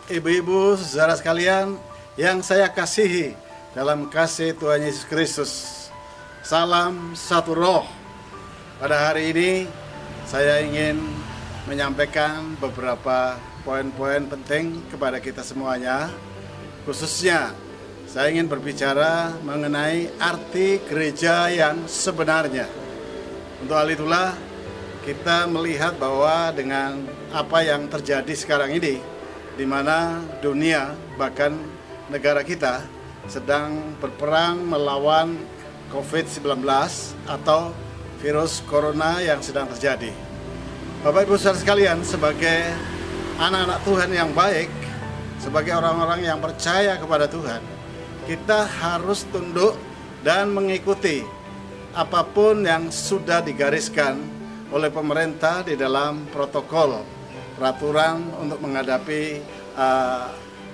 ibu-ibu, saudara sekalian yang saya kasihi dalam kasih Tuhan Yesus Kristus. Salam satu roh. Pada hari ini saya ingin menyampaikan beberapa poin-poin penting kepada kita semuanya. Khususnya saya ingin berbicara mengenai arti gereja yang sebenarnya. Untuk hal itulah kita melihat bahwa dengan apa yang terjadi sekarang ini, di mana dunia bahkan negara kita sedang berperang melawan COVID-19 atau virus corona yang sedang terjadi. Bapak Ibu saudara sekalian, sebagai anak-anak Tuhan yang baik, sebagai orang-orang yang percaya kepada Tuhan, kita harus tunduk dan mengikuti apapun yang sudah digariskan oleh pemerintah di dalam protokol peraturan untuk menghadapi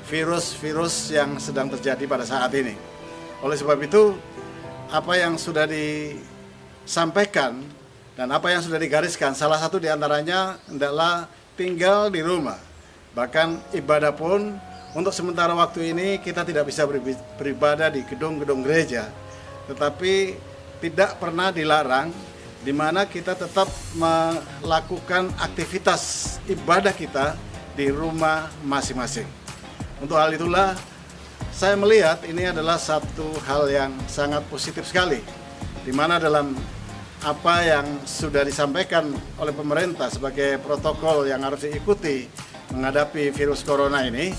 virus-virus yang sedang terjadi pada saat ini. Oleh sebab itu, apa yang sudah disampaikan dan apa yang sudah digariskan, salah satu diantaranya adalah tinggal di rumah. Bahkan ibadah pun untuk sementara waktu ini kita tidak bisa beribadah di gedung-gedung gereja, tetapi tidak pernah dilarang di mana kita tetap melakukan aktivitas ibadah kita di rumah masing-masing. Untuk hal itulah saya melihat ini adalah satu hal yang sangat positif sekali, di mana dalam apa yang sudah disampaikan oleh pemerintah sebagai protokol yang harus diikuti menghadapi virus corona ini,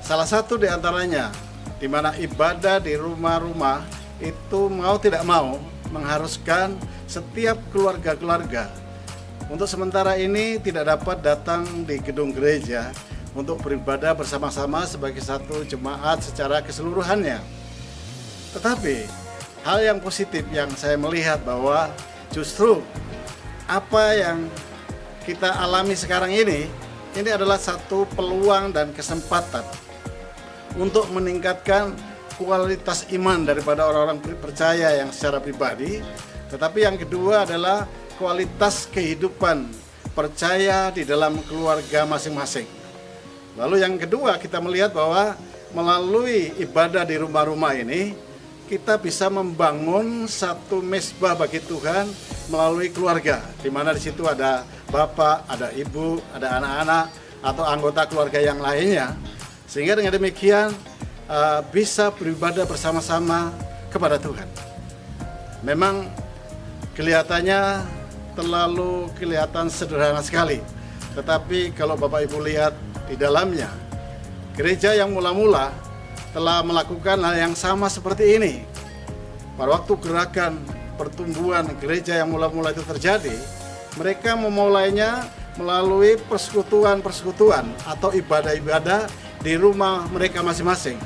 salah satu diantaranya di mana ibadah di rumah-rumah itu mau tidak mau mengharuskan setiap keluarga-keluarga untuk sementara ini tidak dapat datang di gedung gereja untuk beribadah bersama-sama sebagai satu jemaat secara keseluruhannya. Tetapi hal yang positif yang saya melihat bahwa justru apa yang kita alami sekarang ini adalah satu peluang dan kesempatan untuk meningkatkan kualitas iman daripada orang-orang percaya yang secara pribadi. Tetapi yang kedua adalah kualitas kehidupan percaya di dalam keluarga masing-masing. Lalu yang kedua, kita melihat bahwa melalui ibadah di rumah-rumah ini kita bisa membangun satu mezbah bagi Tuhan melalui keluarga, di mana di situ ada bapak, ada ibu, ada anak-anak atau anggota keluarga yang lainnya, sehingga dengan demikian bisa beribadah bersama-sama kepada Tuhan. Memang kelihatannya terlalu kelihatan sederhana sekali, tetapi kalau Bapak Ibu lihat di dalamnya, gereja yang mula-mula telah melakukan hal yang sama seperti ini. Pada waktu gerakan pertumbuhan gereja yang mula-mula itu terjadi, mereka memulainya melalui persekutuan-persekutuan atau ibadah-ibadah di rumah mereka masing-masing.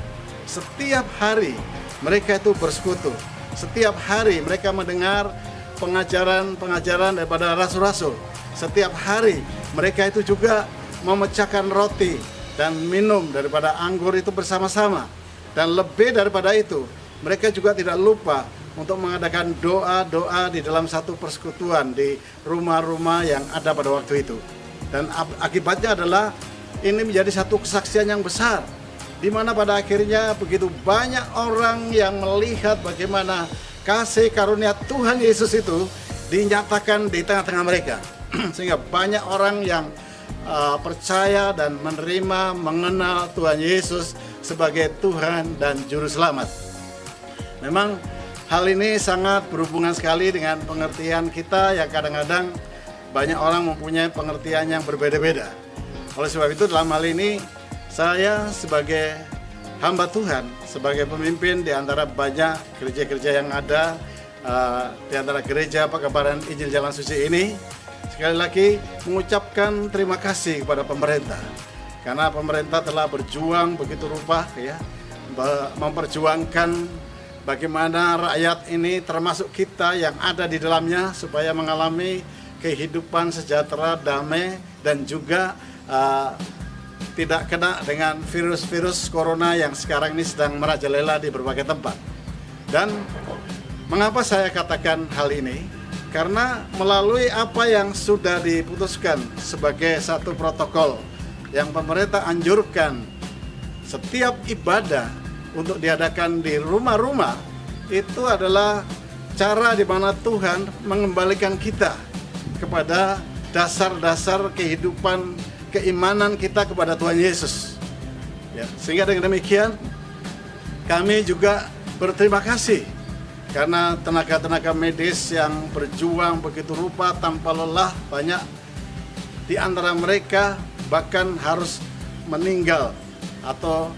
Setiap hari mereka itu bersekutu. Setiap hari mereka mendengar pengajaran-pengajaran daripada rasul-rasul. Setiap hari mereka itu juga memecahkan roti dan minum daripada anggur itu bersama-sama. Dan lebih daripada itu, mereka juga tidak lupa untuk mengadakan doa-doa di dalam satu persekutuan di rumah-rumah yang ada pada waktu itu. Dan akibatnya adalah ini menjadi satu kesaksian yang besar, di mana pada akhirnya begitu banyak orang yang melihat bagaimana kasih karunia Tuhan Yesus itu dinyatakan di tengah-tengah mereka. Sehingga banyak orang yang percaya dan menerima, mengenal Tuhan Yesus sebagai Tuhan dan Juru Selamat. Memang hal ini sangat berhubungan sekali dengan pengertian kita yang kadang-kadang banyak orang mempunyai pengertian yang berbeda-beda. Oleh sebab itu dalam hal ini saya sebagai hamba Tuhan, sebagai pemimpin di antara banyak gereja-gereja yang ada, di antara gereja Pekabaran Injil Jalan Suci ini, sekali lagi mengucapkan terima kasih kepada pemerintah. Karena pemerintah telah berjuang begitu rupa ya, memperjuangkan bagaimana rakyat ini termasuk kita yang ada di dalamnya supaya mengalami kehidupan sejahtera, damai, dan juga tidak kena dengan virus-virus corona yang sekarang ini sedang merajalela di berbagai tempat. Dan mengapa saya katakan hal ini? Karena melalui apa yang sudah diputuskan sebagai satu protokol yang pemerintah anjurkan setiap ibadah untuk diadakan di rumah-rumah, itu adalah cara di mana Tuhan mengembalikan kita kepada dasar-dasar kehidupan keimanan kita kepada Tuhan Yesus. Ya, sehingga dengan demikian kami juga berterima kasih karena tenaga-tenaga medis yang berjuang begitu rupa tanpa lelah, banyak di antara mereka bahkan harus meninggal atau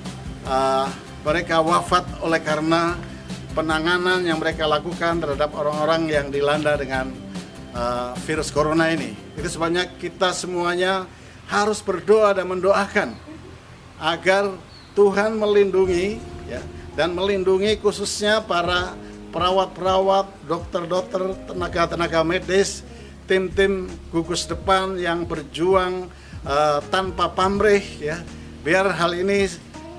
mereka wafat oleh karena penanganan yang mereka lakukan terhadap orang-orang yang dilanda dengan virus corona ini. Itu sebabnya kita semuanya harus berdoa dan mendoakan agar Tuhan melindungi, ya, dan melindungi khususnya para perawat-perawat, dokter-dokter, tenaga-tenaga medis, tim-tim gugus depan yang berjuang tanpa pamrih, ya. Biar hal ini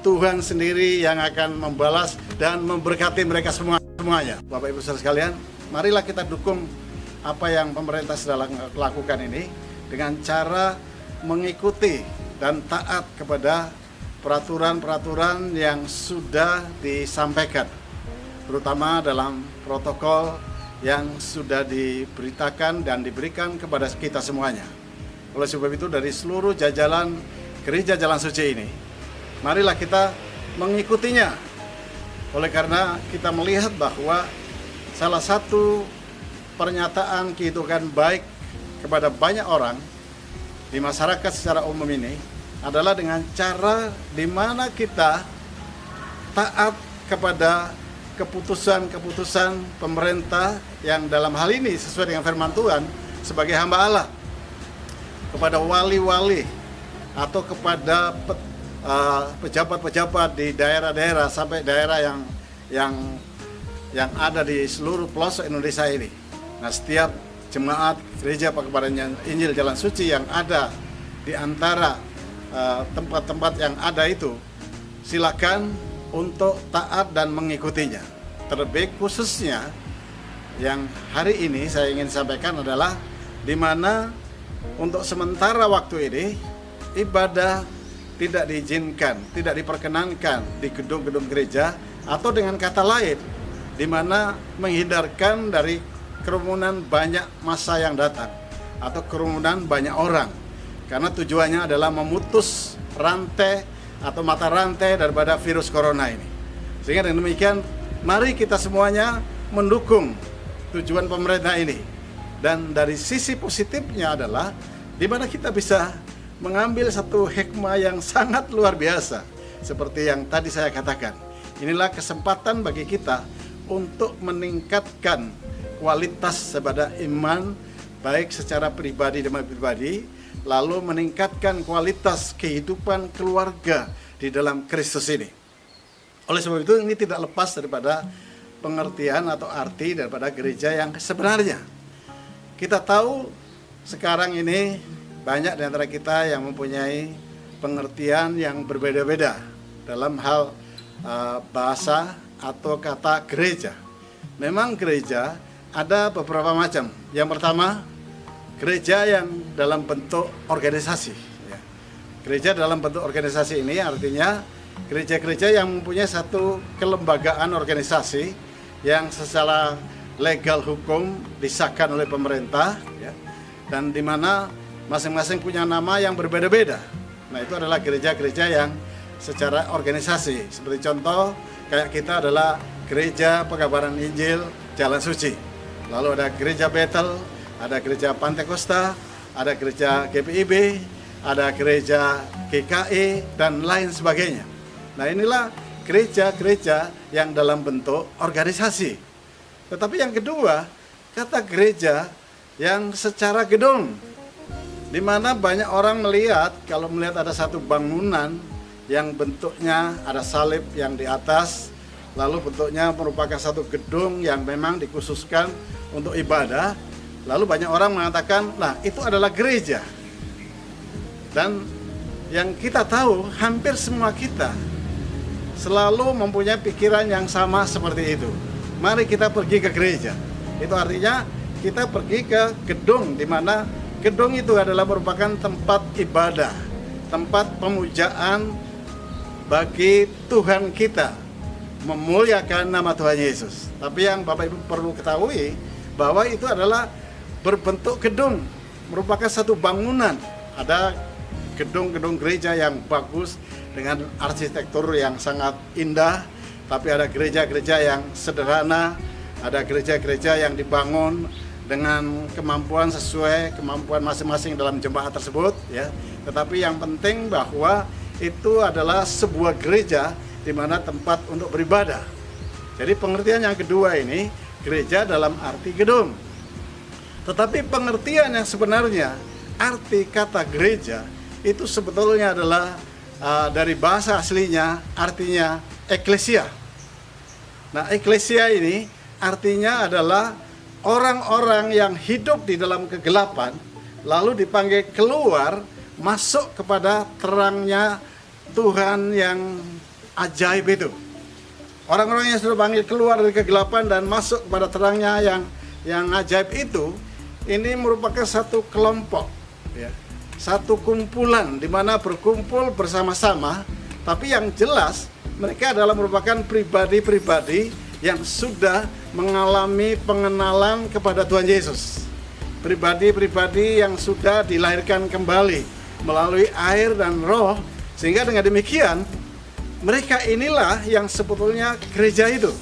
Tuhan sendiri yang akan membalas dan memberkati mereka semuanya. Bapak Ibu saudara sekalian, marilah kita dukung apa yang pemerintah sedang lakukan ini dengan cara mengikuti dan taat kepada peraturan-peraturan yang sudah disampaikan, terutama dalam protokol yang sudah diberitakan dan diberikan kepada kita semuanya. Oleh sebab itu, dari seluruh jajalan Gereja Jalan Suci ini, marilah kita mengikutinya. Oleh karena kita melihat bahwa salah satu pernyataan kehidupan baik kepada banyak orang di masyarakat secara umum ini adalah dengan cara di mana kita taat kepada keputusan-keputusan pemerintah yang dalam hal ini sesuai dengan firman Tuhan sebagai hamba Allah, kepada wali-wali atau kepada pejabat-pejabat di daerah-daerah sampai daerah yang ada di seluruh pelosok Indonesia ini. Nah, setiap jemaat Gereja Pekabaran Injil Jalan Suci yang ada di antara tempat-tempat yang ada itu, silakan untuk taat dan mengikutinya. Terlebih khususnya yang hari ini saya ingin sampaikan adalah di mana untuk sementara waktu ini ibadah tidak diizinkan, tidak diperkenankan di gedung-gedung gereja, atau dengan kata lain di mana menghindarkan dari kerumunan banyak massa yang datang atau kerumunan banyak orang, karena tujuannya adalah memutus rantai atau mata rantai daripada virus corona ini. Sehingga dengan demikian, mari kita semuanya mendukung tujuan pemerintah ini. Dan dari sisi positifnya adalah di mana kita bisa mengambil satu hikmah yang sangat luar biasa. Seperti yang tadi saya katakan, inilah kesempatan bagi kita untuk meningkatkan kualitas daripada iman, baik secara pribadi demi pribadi, lalu meningkatkan kualitas kehidupan keluarga di dalam Kristus ini. Oleh sebab itu, ini tidak lepas daripada pengertian atau arti daripada gereja yang sebenarnya. Kita tahu sekarang ini banyak di antara kita yang mempunyai pengertian yang berbeda-beda dalam hal bahasa atau kata gereja. Memang gereja ada beberapa macam. Yang pertama, gereja yang dalam bentuk organisasi. Gereja dalam bentuk organisasi ini artinya gereja-gereja yang mempunyai satu kelembagaan organisasi yang secara legal hukum disahkan oleh pemerintah, ya, dan di mana masing-masing punya nama yang berbeda-beda. Nah, itu adalah gereja-gereja yang secara organisasi. Seperti contoh, kayak kita adalah Gereja Pekabaran Injil Jalan Suci. Lalu ada Gereja Betel, ada Gereja Pantekosta, ada Gereja GPIB, ada Gereja GKI, dan lain sebagainya. Nah, inilah gereja-gereja yang dalam bentuk organisasi. Tetapi yang kedua, kata gereja yang secara gedung, di mana banyak orang melihat, kalau melihat ada satu bangunan yang bentuknya ada salib yang di atas, lalu bentuknya merupakan satu gedung yang memang dikhususkan untuk ibadah, lalu banyak orang mengatakan, nah itu adalah gereja. Dan yang kita tahu, hampir semua kita selalu mempunyai pikiran yang sama seperti itu. Mari kita pergi ke gereja. Itu artinya kita pergi ke gedung, di mana gedung itu adalah merupakan tempat ibadah, tempat pemujaan bagi Tuhan kita, memuliakan nama Tuhan Yesus. Tapi yang Bapak Ibu perlu ketahui bahwa itu adalah berbentuk gedung, merupakan satu bangunan. Ada gedung-gedung gereja yang bagus dengan arsitektur yang sangat indah, tapi ada gereja-gereja yang sederhana, ada gereja-gereja yang dibangun dengan kemampuan sesuai kemampuan masing-masing dalam jemaat tersebut, ya. Tetapi yang penting bahwa itu adalah sebuah gereja di mana tempat untuk beribadah. Jadi pengertian yang kedua ini, gereja dalam arti gedung. Tetapi pengertian yang sebenarnya, arti kata gereja itu sebetulnya adalah dari bahasa aslinya artinya eklesia. Nah, eklesia ini artinya adalah orang-orang yang hidup di dalam kegelapan lalu dipanggil keluar masuk kepada terangnya Tuhan yang ajaib itu. Orang-orang yang sudah panggil keluar dari kegelapan dan masuk kepada terangnya yang ajaib itu, ini merupakan satu kelompok, ya, satu kumpulan di mana berkumpul bersama-sama, tapi yang jelas mereka adalah merupakan pribadi-pribadi yang sudah mengalami pengenalan kepada Tuhan Yesus. Pribadi-pribadi yang sudah dilahirkan kembali melalui air dan roh, sehingga dengan demikian mereka inilah yang sebetulnya gereja itu.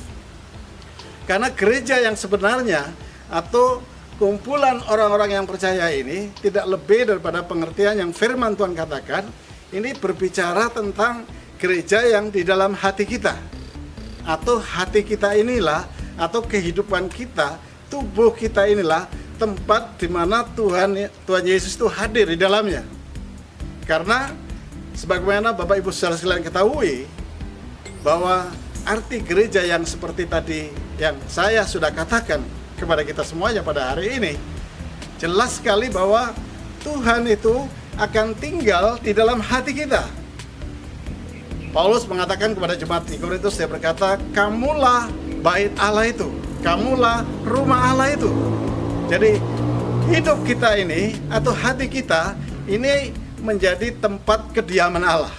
Karena gereja yang sebenarnya atau kumpulan orang-orang yang percaya ini tidak lebih daripada pengertian yang firman Tuhan katakan, ini berbicara tentang gereja yang di dalam hati kita. Atau hati kita inilah, atau kehidupan kita, tubuh kita inilah tempat di mana Tuhan Yesus itu hadir di dalamnya. Karena sebagaimana Bapak Ibu saudara sekalian ketahui bahwa arti gereja yang seperti tadi yang saya sudah katakan kepada kita semuanya pada hari ini, jelas sekali bahwa Tuhan itu akan tinggal di dalam hati kita. Paulus mengatakan kepada jemaat di Korintus, dia berkata, kamulah bait Allah itu, kamulah rumah Allah itu. Jadi hidup kita ini atau hati kita ini menjadi tempat kediaman Allah,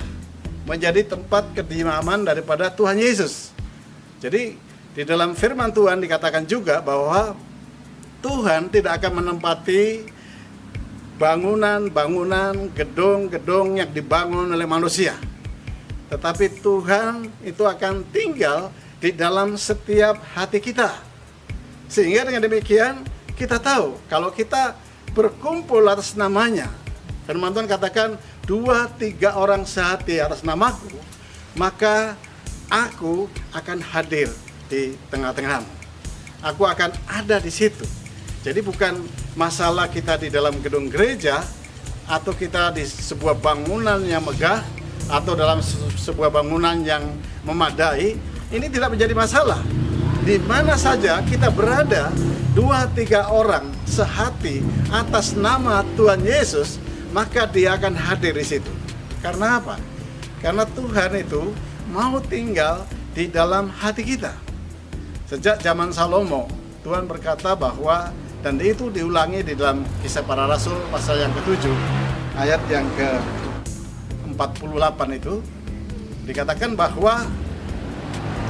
menjadi tempat kediaman daripada Tuhan Yesus. Jadi di dalam firman Tuhan dikatakan juga bahwa Tuhan tidak akan menempati bangunan-bangunan, gedung-gedung yang dibangun oleh manusia. Tetapi Tuhan itu akan tinggal di dalam setiap hati kita. Sehingga dengan demikian kita tahu kalau kita berkumpul atas namanya, firman Tuhan katakan 2-3 orang sehati atas namaku, maka aku akan hadir di tengah-tengahmu. Aku akan ada di situ. Jadi bukan masalah kita di dalam gedung gereja atau kita di sebuah bangunan yang megah atau dalam sebuah bangunan yang memadai, ini tidak menjadi masalah. Di mana saja kita berada, 2-3 orang sehati atas nama Tuhan Yesus, maka dia akan hadir di situ. Karena apa? Karena Tuhan itu mau tinggal di dalam hati kita. Sejak zaman Salomo, Tuhan berkata bahwa, dan itu diulangi di dalam Kisah Para Rasul pasal yang ke-7, ayat yang ke-48 itu, dikatakan bahwa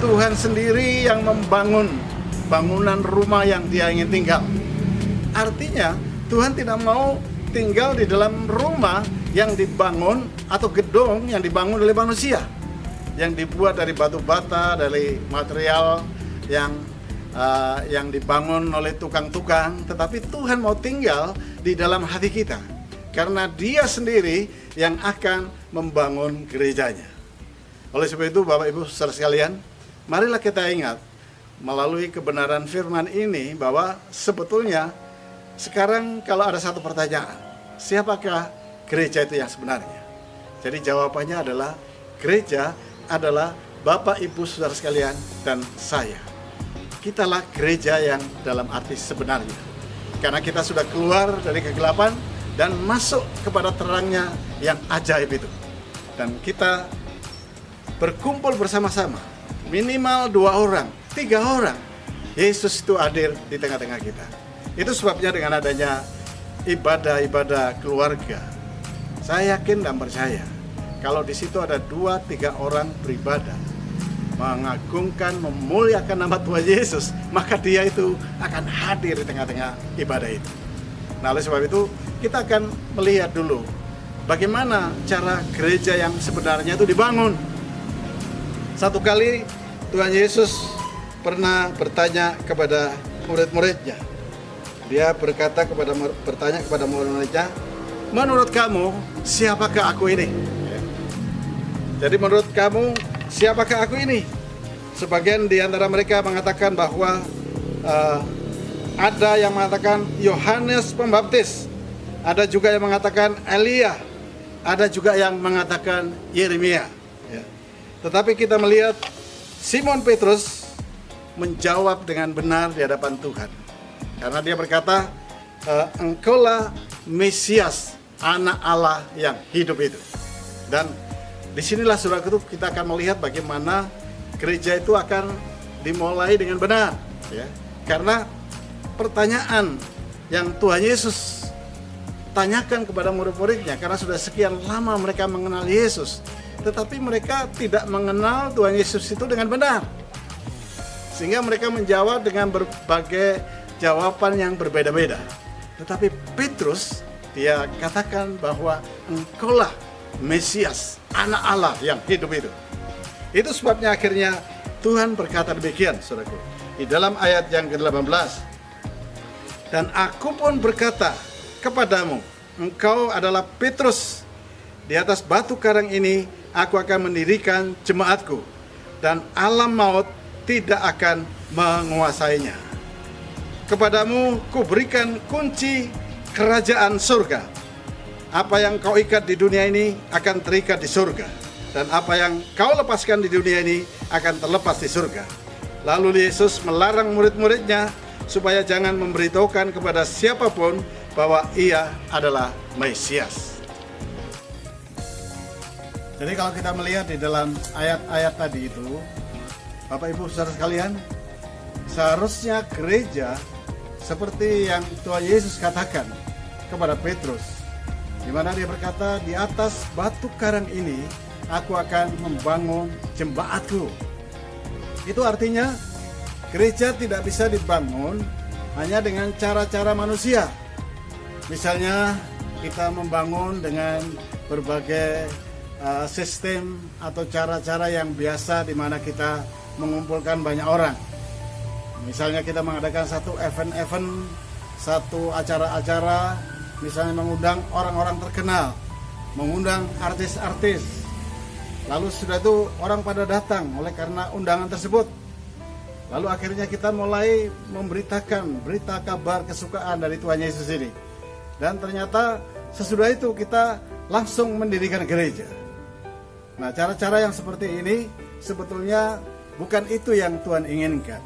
Tuhan sendiri yang membangun bangunan rumah yang dia ingin tinggal. Artinya Tuhan tidak mau tinggal di dalam rumah yang dibangun atau gedung yang dibangun oleh manusia, yang dibuat dari batu bata, dari material yang dibangun oleh tukang-tukang. Tetapi Tuhan mau tinggal di dalam hati kita, karena dia sendiri yang akan membangun gerejanya. Oleh sebab itu Bapak Ibu saudara sekalian, marilah kita ingat melalui kebenaran firman ini bahwa sebetulnya sekarang kalau ada satu pertanyaan, siapakah gereja itu yang sebenarnya? Jadi jawabannya adalah gereja adalah Bapak Ibu saudara sekalian dan saya. Kitalah gereja yang dalam arti sebenarnya. Karena kita sudah keluar dari kegelapan dan masuk kepada terangnya yang ajaib itu. Dan kita berkumpul bersama-sama, minimal 2 orang, 3 orang. Yesus itu hadir di tengah-tengah kita. Itu sebabnya dengan adanya ibadah-ibadah keluarga, Saya yakin dan percaya kalau di situ ada 2-3 orang beribadah, mengagungkan, memuliakan nama Tuhan Yesus, maka dia itu akan hadir di tengah-tengah ibadah itu. Nah, oleh sebab itu kita akan melihat dulu bagaimana cara gereja yang sebenarnya itu dibangun. Satu kali Tuhan Yesus pernah bertanya kepada murid-muridnya. Dia bertanya kepada murid-muridnya, menurut kamu siapakah aku ini? Jadi menurut kamu siapakah aku ini? Sebagian di antara mereka mengatakan bahwa ada yang mengatakan Yohanes Pembaptis, ada juga yang mengatakan Elia, ada juga yang mengatakan Yeremia. Tetapi kita melihat Simon Petrus menjawab dengan benar di hadapan Tuhan, karena dia berkata, engkaulah Mesias, Anak Allah yang hidup itu. Dan disinilah saudaraku kita akan melihat bagaimana gereja itu akan dimulai dengan benar, ya. Karena pertanyaan yang Tuhan Yesus tanyakan kepada murid-muridnya, karena sudah sekian lama mereka mengenal Yesus, tetapi mereka tidak mengenal Tuhan Yesus itu dengan benar, sehingga mereka menjawab dengan berbagai jawaban yang berbeda-beda. Tetapi Petrus, dia katakan bahwa engkaulah Mesias, Anak Allah yang hidup itu. Itu sebabnya akhirnya Tuhan berkata demikian, saudaraku, di dalam ayat yang ke-18. Dan aku pun berkata kepadamu, engkau adalah Petrus. Di atas batu karang ini aku akan mendirikan jemaatku, dan alam maut tidak akan menguasainya. Kepadamu kuberikan kunci kerajaan surga. Apa yang kau ikat di dunia ini akan terikat di surga, dan apa yang kau lepaskan di dunia ini akan terlepas di surga. Lalu Yesus melarang murid-muridnya supaya jangan memberitahukan kepada siapapun bahwa ia adalah Mesias. Jadi kalau kita melihat di dalam ayat-ayat tadi itu, Bapak Ibu saudara sekalian, seharusnya gereja seperti yang Tuhan Yesus katakan kepada Petrus, di mana dia berkata, di atas batu karang ini aku akan membangun jemaatku. Itu artinya gereja tidak bisa dibangun hanya dengan cara-cara manusia. Misalnya kita membangun dengan berbagai sistem atau cara-cara yang biasa di mana kita mengumpulkan banyak orang. Misalnya kita mengadakan satu event-event, satu acara-acara, misalnya mengundang orang-orang terkenal, mengundang artis-artis. Lalu sudah itu orang pada datang oleh karena undangan tersebut. Lalu akhirnya kita mulai memberitakan berita kabar kesukaan dari Tuhan Yesus ini. Dan ternyata sesudah itu kita langsung mendirikan gereja. Nah, cara-cara yang seperti ini sebetulnya bukan itu yang Tuhan inginkan.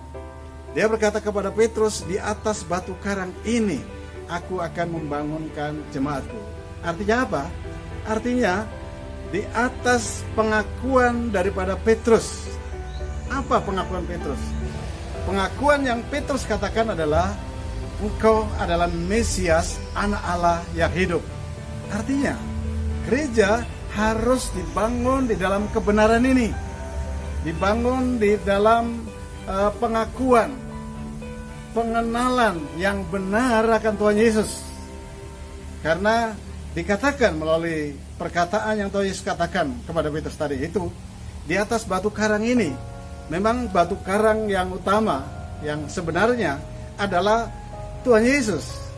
Dia berkata kepada Petrus, di atas batu karang ini aku akan membangunkan jemaatku. Artinya apa? Artinya di atas pengakuan daripada Petrus. Apa pengakuan Petrus? Pengakuan yang Petrus katakan adalah, engkau adalah Mesias, Anak Allah yang hidup. Artinya gereja harus dibangun di dalam kebenaran ini, dibangun di dalam pengakuan, pengenalan yang benar akan Tuhan Yesus. Karena dikatakan melalui perkataan yang Tuhan Yesus katakan kepada Petrus tadi itu, di atas batu karang ini, memang batu karang yang utama, yang sebenarnya adalah Tuhan Yesus.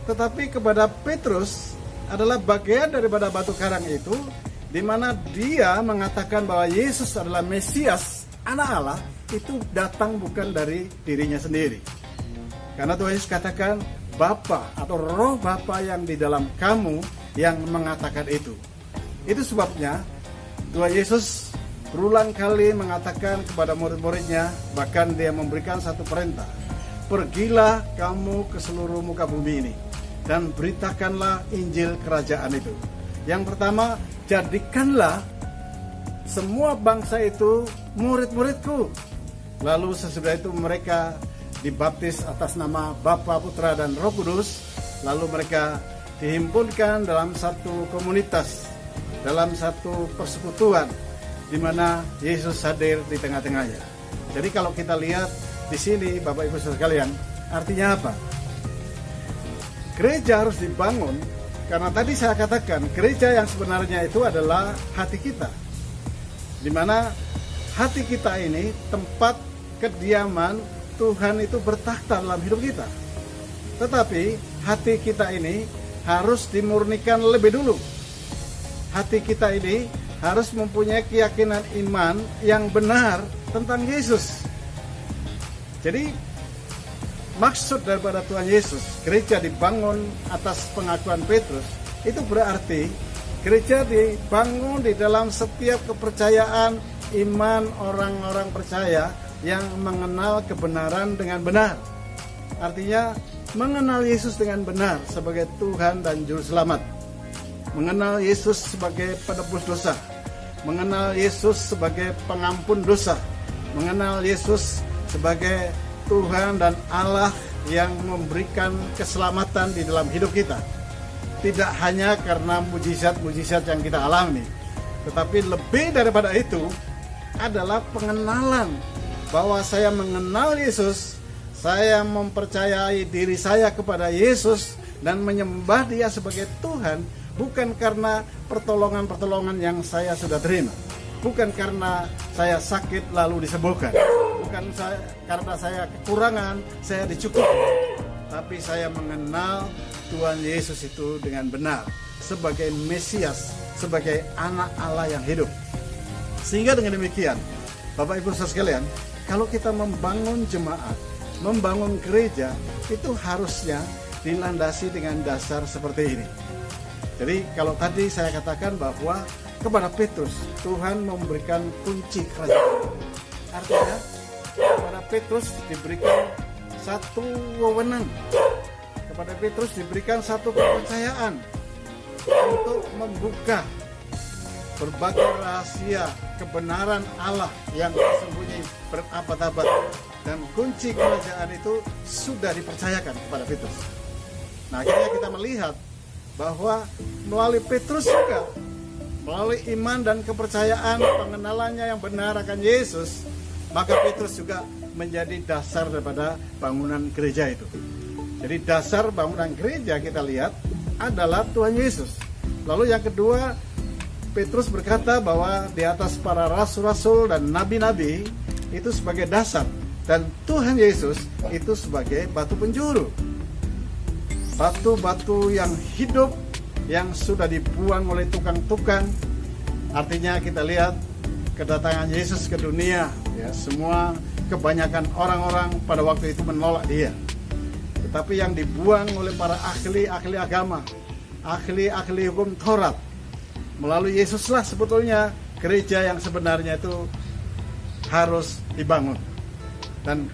Tetapi kepada Petrus adalah bagian daripada batu karang itu, di mana dia mengatakan bahwa Yesus adalah Mesias, Anak Allah, itu datang bukan dari dirinya sendiri. Karena Tuhan Yesus katakan, Bapa atau Roh Bapa yang di dalam kamu yang mengatakan itu. Itu sebabnya Tuhan Yesus berulang kali mengatakan kepada murid-muridnya, bahkan dia memberikan satu perintah, pergilah kamu ke seluruh muka bumi ini dan beritakanlah Injil kerajaan itu. Yang pertama, jadikanlah semua bangsa itu murid-muridku. Lalu sesudah itu mereka dibaptis atas nama Bapa, Putra, dan Roh Kudus. Lalu mereka dihimpunkan dalam satu komunitas, dalam satu persekutuan di mana Yesus hadir di tengah-tengahnya. Jadi kalau kita lihat di sini Bapak Ibu Saudara sekalian, artinya apa? Gereja harus dibangun karena tadi saya katakan gereja yang sebenarnya itu adalah hati kita. Di mana hati kita ini tempat kediaman Tuhan itu bertakhta dalam hidup kita. Tetapi hati kita ini harus dimurnikan lebih dulu. Hati kita ini harus mempunyai keyakinan iman yang benar tentang Yesus. Jadi maksud daripada Tuhan Yesus, gereja dibangun atas pengakuan Petrus, itu berarti gereja dibangun di dalam setiap kepercayaan iman orang-orang percaya yang mengenal kebenaran dengan benar. Artinya mengenal Yesus dengan benar sebagai Tuhan dan Juru Selamat, mengenal Yesus sebagai penebus dosa, mengenal Yesus sebagai pengampun dosa, mengenal Yesus sebagai Tuhan dan Allah yang memberikan keselamatan di dalam hidup kita. Tidak hanya karena mujizat-mujizat yang kita alami, tetapi lebih daripada itu adalah pengenalan bahwa saya mengenal Yesus, saya mempercayai diri saya kepada Yesus dan menyembah Dia sebagai Tuhan, bukan karena pertolongan-pertolongan yang saya sudah terima, bukan karena saya sakit lalu disembuhkan, bukan karena saya kekurangan, saya dicukupi, tapi saya mengenal Tuhan Yesus itu dengan benar sebagai Mesias, sebagai anak Allah yang hidup. Sehingga dengan demikian, Bapak Ibu Saudara sekalian, kalau kita membangun jemaat, membangun gereja, itu harusnya dilandasi dengan dasar seperti ini. Jadi kalau tadi saya katakan bahwa kepada Petrus Tuhan memberikan kunci kerajaan. Artinya kepada Petrus diberikan satu wewenang, kepada Petrus diberikan satu kepercayaan untuk membuka berbagai rahasia kebenaran Allah yang tersembunyi berabad-abad, dan kunci kerajaan itu sudah dipercayakan kepada Petrus. Nah, akhirnya kita melihat bahwa melalui Petrus juga, melalui iman dan kepercayaan pengenalannya yang benar akan Yesus, maka Petrus juga menjadi dasar daripada bangunan gereja itu. Jadi dasar bangunan gereja kita lihat adalah Tuhan Yesus. Lalu yang kedua, Petrus berkata bahwa di atas para rasul-rasul dan nabi-nabi itu sebagai dasar, dan Tuhan Yesus itu sebagai batu penjuru. Batu-batu yang hidup yang sudah dibuang oleh tukang-tukang. Artinya kita lihat kedatangan Yesus ke dunia, ya, semua kebanyakan orang-orang pada waktu itu menolak Dia. Tetapi yang dibuang oleh para ahli-ahli agama, ahli-ahli hukum Taurat, melalui Yesuslah sebetulnya gereja yang sebenarnya itu harus dibangun. Dan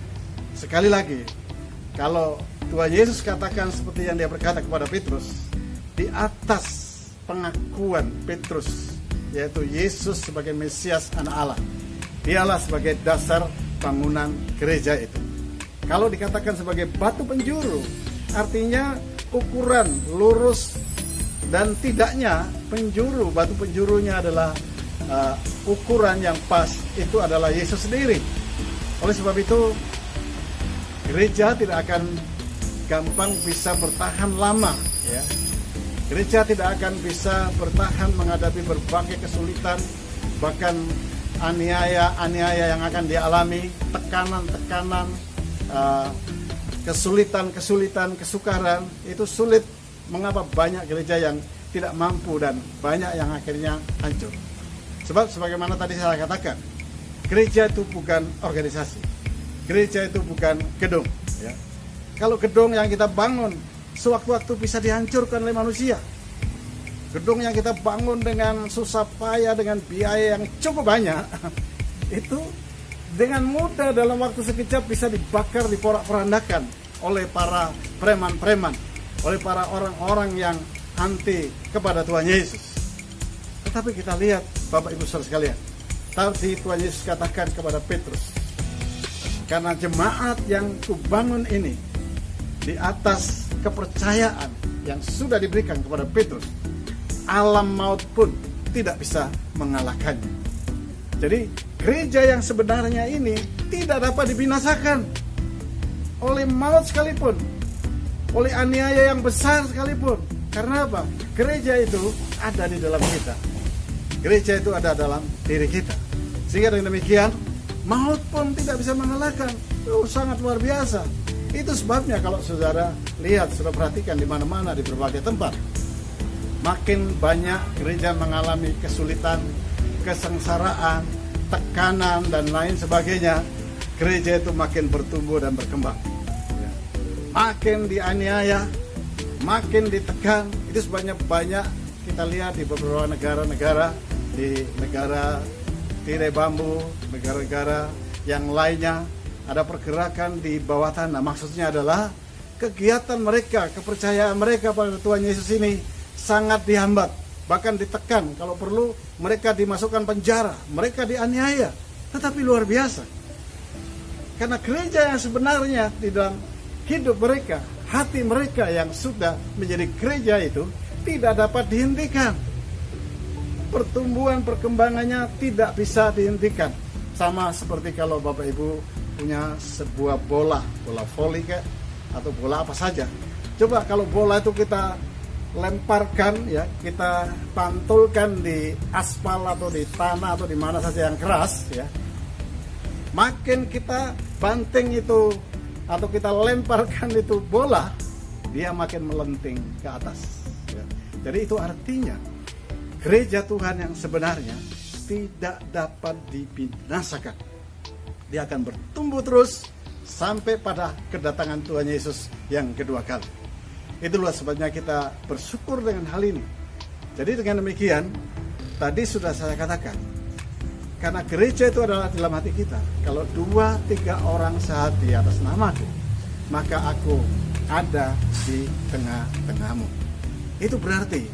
sekali lagi, kalau Tuhan Yesus katakan seperti yang Dia berkata kepada Petrus, di atas pengakuan Petrus, yaitu Yesus sebagai Mesias anak Allah, Dialah sebagai dasar bangunan gereja itu. Kalau dikatakan sebagai batu penjuru, artinya ukuran lurus dan tidaknya penjuru, batu penjurunya adalah ukuran yang pas, itu adalah Yesus sendiri. Oleh sebab itu, gereja tidak akan gampang bisa bertahan lama, ya. Gereja tidak akan bisa bertahan menghadapi berbagai kesulitan, bahkan aniaya-aniaya yang akan dialami, tekanan-tekanan, kesulitan-kesulitan, kesukaran, itu sulit. Mengapa banyak gereja yang tidak mampu dan banyak yang akhirnya hancur? Sebab sebagaimana tadi saya katakan, gereja itu bukan organisasi, gereja itu bukan gedung, ya. Kalau gedung yang kita bangun sewaktu-waktu bisa dihancurkan oleh manusia. Gedung yang kita bangun dengan susah payah, dengan biaya yang cukup banyak, itu dengan mudah dalam waktu sekejap bisa dibakar, diporak-porandakan oleh para preman-preman, oleh para orang-orang yang anti kepada Tuhan Yesus. Tetapi kita lihat Bapak Ibu Saudara sekalian, tadi Tuhan Yesus katakan kepada Petrus, karena jemaat yang kubangun ini di atas kepercayaan yang sudah diberikan kepada Petrus, alam maut pun tidak bisa mengalahkannya. Jadi gereja yang sebenarnya ini tidak dapat dibinasakan oleh maut sekalipun, oleh aniaya yang besar sekalipun. Karena apa? Gereja itu ada di dalam kita. Gereja itu ada dalam diri kita. Sehingga dengan demikian, maut pun tidak bisa mengalahkan. Itu sangat luar biasa. Itu sebabnya kalau saudara lihat, saudara perhatikan di mana-mana, di berbagai tempat, makin banyak gereja mengalami kesulitan, kesengsaraan, tekanan, dan lain sebagainya. Gereja itu makin bertumbuh dan berkembang. Makin dianiaya, makin ditekan. Itu sebabnya banyak kita lihat di beberapa negara-negara, di negara tirai bambu, negara-negara yang lainnya, ada pergerakan di bawah tanah. Maksudnya adalah kegiatan mereka, kepercayaan mereka pada Tuhan Yesus ini sangat dihambat, bahkan ditekan. Kalau perlu mereka dimasukkan penjara, mereka dianiaya. Tetapi luar biasa, karena gereja yang sebenarnya di dalam hidup mereka, hati mereka yang sudah menjadi gereja itu tidak dapat dihentikan. Pertumbuhan perkembangannya tidak bisa dihentikan. Sama seperti kalau Bapak Ibu punya sebuah bola voli kayak, atau bola apa saja. Coba kalau bola itu kita lemparkan, ya, kita pantulkan di aspal atau di tanah atau di mana saja yang keras, ya, makin kita banting itu atau kita lemparkan itu bola, dia makin melenting ke atas, ya. Jadi itu artinya gereja Tuhan yang sebenarnya tidak dapat dibinasakan. Dia akan bertumbuh terus sampai pada kedatangan Tuhan Yesus yang kedua kali. Itulah sebabnya kita bersyukur dengan hal ini. Jadi dengan demikian, tadi sudah saya katakan, karena gereja itu adalah dalam hati kita. Kalau 2-3 orang sehati atas namaku, maka aku ada di tengah-tengahmu. Itu berarti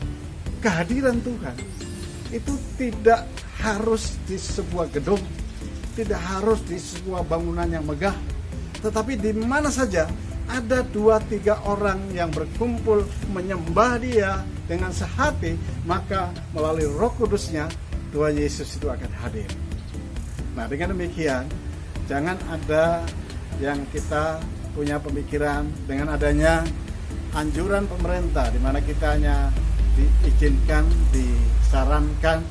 kehadiran Tuhan itu tidak harus di sebuah gedung, tidak harus di sebuah bangunan yang megah, tetapi di mana saja ada 2-3 orang yang berkumpul menyembah Dia dengan sehati, maka melalui Roh Kudusnya Tuhan Yesus itu akan hadir. Nah, dengan demikian, jangan ada yang kita punya pemikiran dengan adanya anjuran pemerintah, di mana kita hanya diizinkan, disarankan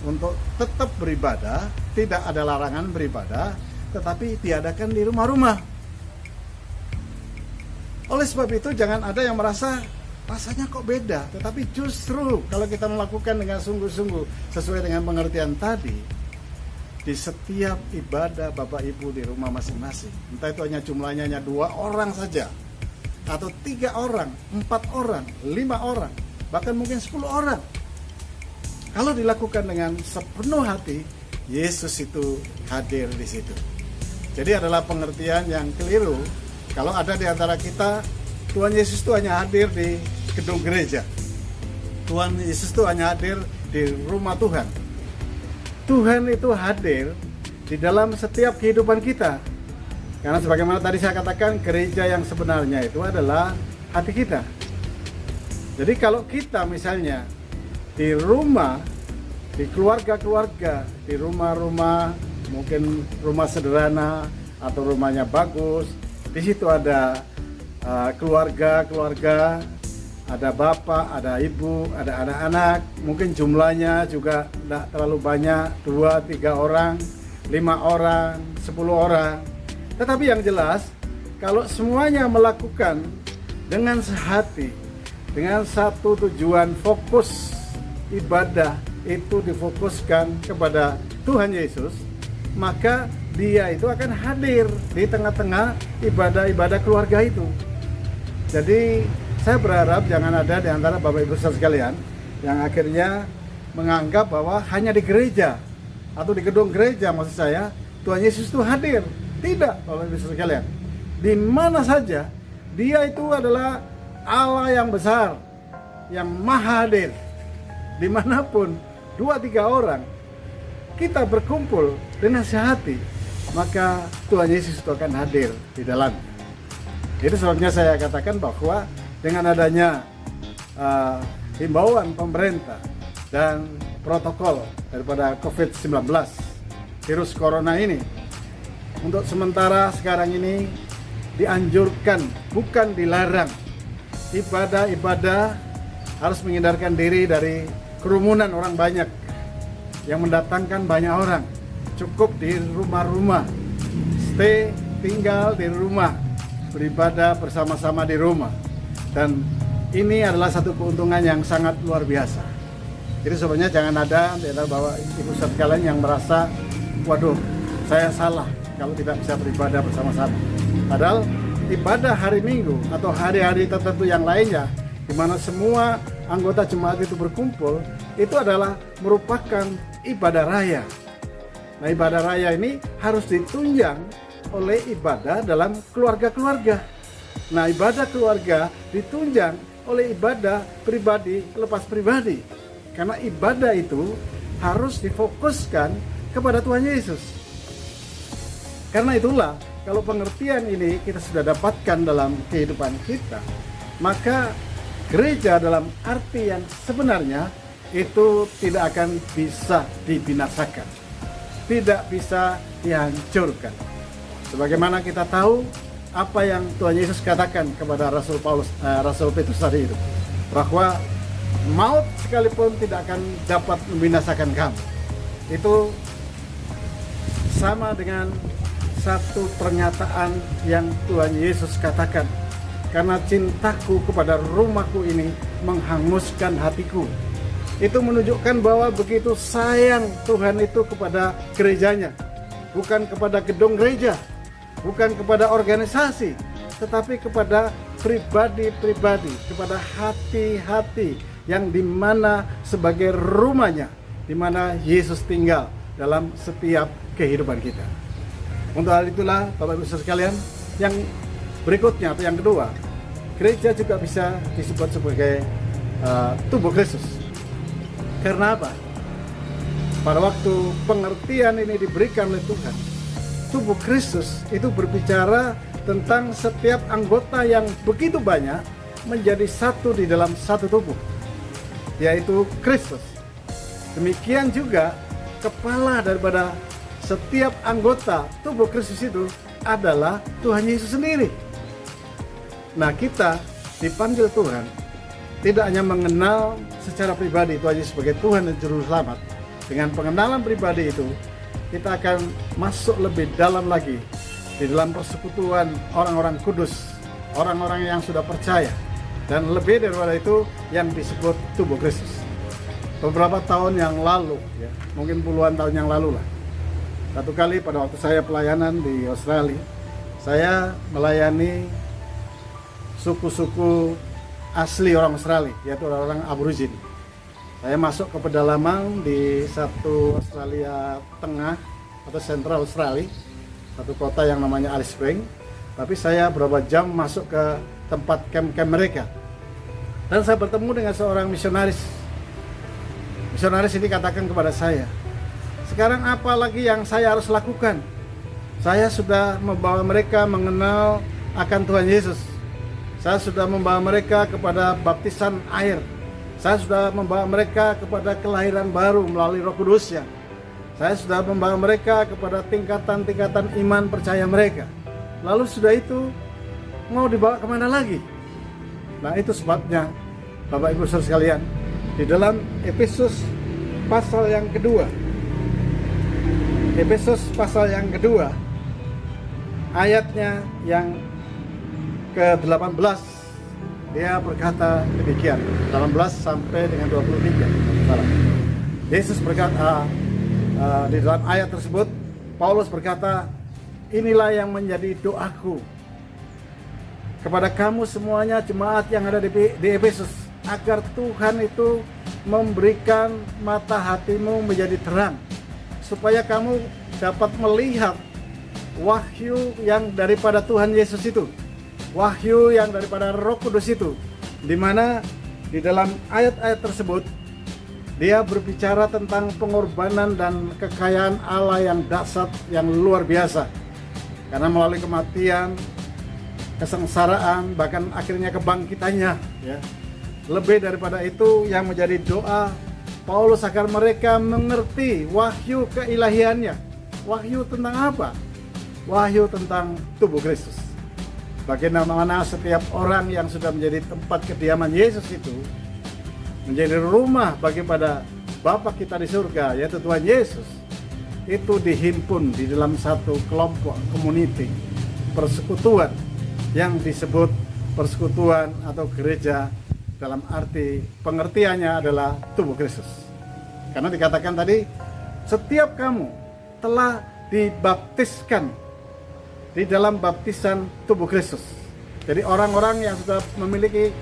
untuk tetap beribadah, tidak ada larangan beribadah, tetapi diadakan di rumah-rumah. Oleh sebab itu, jangan ada yang merasa rasanya kok beda, tetapi justru kalau kita melakukan dengan sungguh-sungguh sesuai dengan pengertian tadi, di setiap ibadah Bapak Ibu di rumah masing-masing, entah itu hanya jumlahnya hanya 2 orang saja, atau 3 orang, 4 orang, 5 orang, bahkan mungkin 10 orang, kalau dilakukan dengan sepenuh hati, Yesus itu hadir di situ. Jadi adalah pengertian yang keliru kalau ada di antara kita, Tuhan Yesus itu hanya hadir di gedung gereja, Tuhan Yesus itu hanya hadir di rumah Tuhan. Tuhan itu hadir di dalam setiap kehidupan kita. Karena sebagaimana tadi saya katakan, gereja yang sebenarnya itu adalah hati kita. Jadi kalau kita misalnya di rumah, di keluarga-keluarga, di rumah-rumah, mungkin rumah sederhana atau rumahnya bagus, di situ ada keluarga, ada bapak, ada ibu, ada anak-anak, mungkin jumlahnya juga tidak terlalu banyak, 2-3 orang, 5 orang, 10 orang. Tetapi yang jelas, kalau semuanya melakukan dengan sehati, dengan satu tujuan, fokus ibadah itu difokuskan kepada Tuhan Yesus, maka Dia itu akan hadir di tengah-tengah ibadah-ibadah keluarga itu. Jadi saya berharap jangan ada di antara Bapak Ibu saudara sekalian yang akhirnya menganggap bahwa hanya di gereja atau di gedung gereja, maksud saya, Tuhan Yesus itu hadir. Tidak, Bapak Ibu saudara sekalian. Di mana saja Dia itu adalah Allah yang besar, yang maha hadir. Dimanapun 2-3 orang kita berkumpul dengan sehati, maka Tuhan Yesus itu akan hadir di dalam. Itu sebabnya saya katakan bahwa dengan adanya himbauan pemerintah dan protokol daripada COVID-19, virus corona ini. Untuk sementara sekarang ini dianjurkan, bukan dilarang. Ibadah harus menghindarkan diri dari kerumunan orang banyak yang mendatangkan banyak orang. Cukup di rumah-rumah, tinggal di rumah, beribadah bersama-sama di rumah. Dan ini adalah satu keuntungan yang sangat luar biasa. Jadi sebenarnya jangan ada bahwa ibu sekalian yang merasa, waduh, saya salah kalau tidak bisa beribadah bersama-sama. Padahal ibadah hari Minggu atau hari-hari tertentu yang lainnya, di mana semua anggota jemaat itu berkumpul, itu adalah merupakan ibadah raya. Nah, ibadah raya ini harus ditunjang oleh ibadah dalam keluarga-keluarga. Nah, ibadah keluarga ditunjang oleh ibadah pribadi lepas pribadi. Karena ibadah itu harus difokuskan kepada Tuhan Yesus. Karena itulah, kalau pengertian ini kita sudah dapatkan dalam kehidupan kita, maka gereja dalam arti yang sebenarnya itu tidak akan bisa dibinasakan, tidak bisa dihancurkan. Sebagaimana kita tahu apa yang Tuhan Yesus katakan kepada Rasul Petrus tadi itu, bahwa maut sekalipun tidak akan dapat membinasakan kamu. Itu sama dengan satu pernyataan yang Tuhan Yesus katakan, karena cintaku kepada rumahku ini menghanguskan hatiku. Itu menunjukkan bahwa begitu sayang Tuhan itu kepada gerejanya, bukan kepada gedung gereja, bukan kepada organisasi, tetapi kepada pribadi-pribadi, kepada hati-hati yang dimana sebagai rumahnya, dimana Yesus tinggal dalam setiap kehidupan kita. Untuk hal itulah, Bapak Ibu sekalian, yang berikutnya atau yang kedua, gereja juga bisa disebut sebagai tubuh Kristus. Karena apa? Pada waktu pengertian ini diberikan oleh Tuhan, tubuh Kristus itu berbicara tentang setiap anggota yang begitu banyak menjadi satu di dalam satu tubuh, yaitu Kristus. Demikian juga kepala daripada setiap anggota tubuh Kristus itu adalah Tuhan Yesus sendiri. Nah, kita dipanggil Tuhan tidak hanya mengenal secara pribadi Tuhan Yesus sebagai Tuhan dan Juru Selamat. Dengan pengenalan pribadi itu, kita akan masuk lebih dalam lagi di dalam persekutuan orang-orang kudus, orang-orang yang sudah percaya, dan lebih daripada itu yang disebut tubuh Kristus. Beberapa tahun yang lalu, ya, mungkin puluhan tahun yang lalu lah, satu kali pada waktu saya pelayanan di Australia, saya melayani suku-suku asli orang Australia, yaitu orang-orang Aborigin. Saya masuk ke pedalaman di satu Australia Tengah atau Central Australia, satu kota yang namanya Alice Springs. Tapi saya berapa jam masuk ke tempat camp-camp mereka, dan saya bertemu dengan seorang misionaris. Misionaris ini katakan kepada saya, sekarang apa lagi yang saya harus lakukan? Saya sudah membawa mereka mengenal akan Tuhan Yesus. Saya sudah membawa mereka kepada baptisan air. Saya sudah membawa mereka kepada kelahiran baru melalui Roh Kudus-Nya. Saya sudah membawa mereka kepada tingkatan-tingkatan iman percaya mereka. Lalu sudah itu mau dibawa kemana lagi? Nah, itu sebabnya Bapak Ibu Saudara sekalian, di dalam Efesus pasal yang kedua, Efesus pasal yang kedua, ayatnya yang ke-18, dia berkata demikian, 18 sampai dengan 23. Yesus berkata, di dalam ayat tersebut, Paulus berkata, inilah yang menjadi doaku kepada kamu semuanya jemaat yang ada di Efesus, agar Tuhan itu memberikan mata hatimu menjadi terang, supaya kamu dapat melihat wahyu yang daripada Tuhan Yesus itu, wahyu yang daripada Roh Kudus itu, di mana di dalam ayat-ayat tersebut dia berbicara tentang pengorbanan dan kekayaan Allah yang dahsyat, yang luar biasa. Karena melalui kematian, kesengsaraan, bahkan akhirnya kebangkitannya, ya, Lebih daripada itu, yang menjadi doa Paulus agar mereka mengerti wahyu keilahiannya. Wahyu tentang apa? Wahyu tentang tubuh Kristus. Bagaimana setiap orang yang sudah menjadi tempat kediaman Yesus itu menjadi rumah bagi pada Bapa kita di surga, yaitu Tuhan Yesus, itu dihimpun di dalam satu kelompok, community, persekutuan yang disebut persekutuan atau gereja, dalam arti pengertiannya adalah tubuh Kristus. Karena dikatakan tadi, setiap kamu telah dibaptiskan di dalam baptisan tubuh Kristus. Jadi orang-orang yang sudah memiliki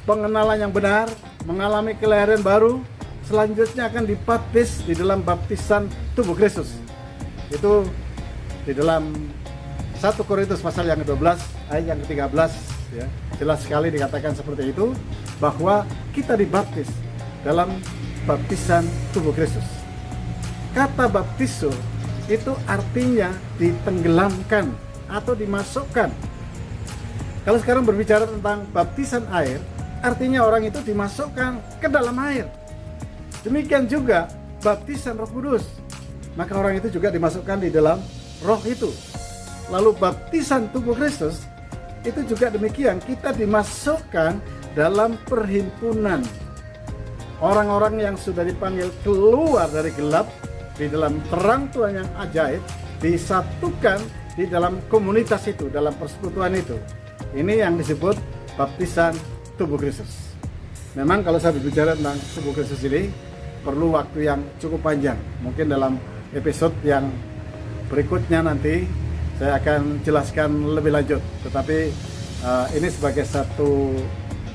pengenalan yang benar, mengalami kelahiran baru, selanjutnya akan dibaptis di dalam baptisan tubuh Kristus. Itu di dalam 1 Korintus pasal yang ke-12 ayat yang ke-13, ya. Jelas sekali dikatakan seperti itu, bahwa kita dibaptis dalam baptisan tubuh Kristus. Kata baptiso itu artinya ditenggelamkan atau dimasukkan. Kalau sekarang berbicara tentang baptisan air, artinya orang itu dimasukkan ke dalam air. Demikian juga baptisan Roh Kudus, maka orang itu juga dimasukkan di dalam roh itu. Lalu baptisan tubuh Kristus itu juga demikian, kita dimasukkan dalam perhimpunan orang-orang yang sudah dipanggil keluar dari gelap di dalam terang Tuhan yang ajaib, disatukan di dalam komunitas itu, dalam persekutuan itu. Ini yang disebut baptisan tubuh Kristus. Memang kalau saya berbicara tentang tubuh Kristus ini perlu waktu yang cukup panjang. Mungkin dalam episode yang berikutnya nanti saya akan jelaskan lebih lanjut, tetapi ini sebagai satu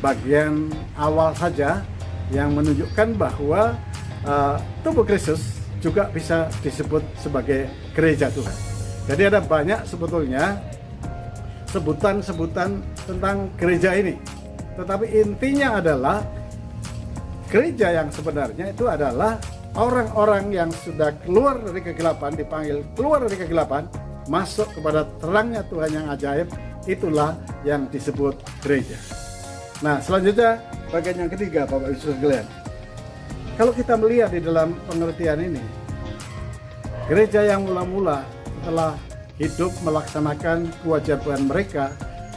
bagian awal saja yang menunjukkan bahwa tubuh Kristus juga bisa disebut sebagai gereja Tuhan. Jadi ada banyak sebetulnya sebutan-sebutan tentang gereja ini, tetapi intinya adalah gereja yang sebenarnya itu adalah orang-orang yang sudah keluar dari kegelapan, dipanggil keluar dari kegelapan, masuk kepada terangnya Tuhan yang ajaib. Itulah yang disebut gereja. Nah, selanjutnya bagian yang ketiga, Bapak Ibu sekalian. Kalau kita melihat di dalam pengertian ini, gereja yang mula-mula telah hidup melaksanakan kewajiban mereka